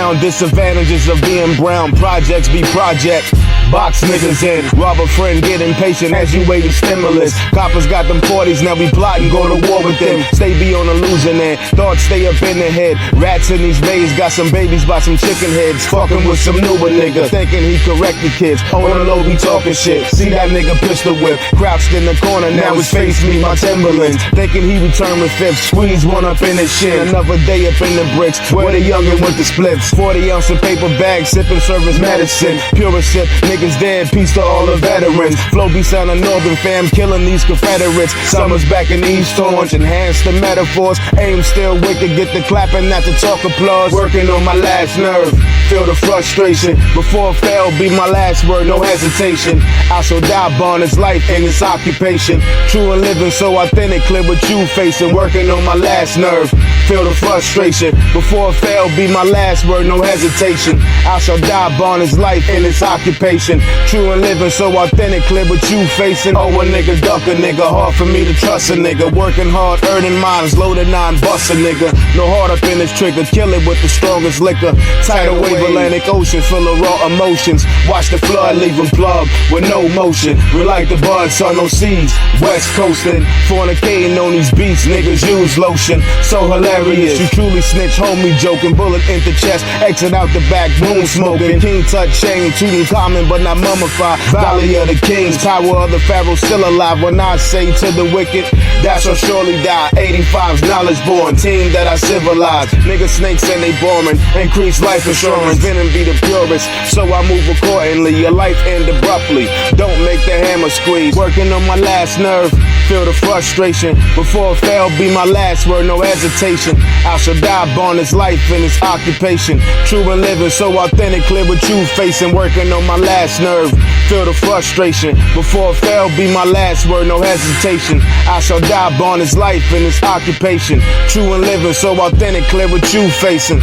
down. Disadvantages of being brown. Projects be project. Box niggas in. Rob a friend, get impatient as you waiting stimulus. Coppers got them 40s, now we plotting, go to war with them. Stay be on the losing end. Thoughts stay up in the head. Rats in these bays, got some babies by some chicken heads. Fucking with some newer nigga, thinking he correct the kids. On the low, be talking shit. See that nigga pistol whip. Crouched in the corner, now his face me, my Timberlands. Thinking he returned with fifth. Squeeze one up in his shin. Another day up in the bricks. Where the youngin' with the splits. 40 ounce of paper bag, sipping service medicine. Pure sip, niggas dead, peace to all the veterans. Flow be sounding northern fam, killing these Confederates. Summers back in East Orange, enhance the metaphors. Aim still wicked, get the clapping, not the talk applause. Working on my last nerve, feel the frustration. Before fail, be my last word, no hesitation. I shall die born his life in this occupation. True and living so authentic, clear what you facing. Working on my last nerve, feel the frustration. Before fail, be my last word, no hesitation. I shall die born his life in this occupation. True and living so authentic, clear what you facing. Oh, a nigga duck a nigga, hard for me to trust a nigga. Working hard, earning mines, loaded 9, bust a nigga. No heart up in this trigger, kill it with the strongest liquor. Tidal wave, Atlantic Ocean, full of raw emotions. Watch the flood, leave them plugged with no motion. We like the bud, sun, no seeds. West coasting, fornicating on these beats, niggas use lotion. So hilarious, you truly snitch, homie joking. Bullet in the chest, exit out the back, boom smoking. King touch chain, Tutankhamun, but not mummified. Valley of the kings, power of the pharaoh still alive. When I say to the wicked, that shall surely die. 85's knowledge born, team that I civilized. Niggas snakes and they boring, increase life insurance. Venom be the purest, so I move accordingly. Your life end abruptly, don't make the hammer squeeze. Working on my last nerve, feel the frustration. Before fail, be my last word, no hesitation. I shall die born his life in his occupation. True and living so authentic, clear what you facing. Working on my last nerve, feel the frustration. Before fail, be my last word, no hesitation. I shall die born his life in his occupation. True and living so authentic, clear what you facing.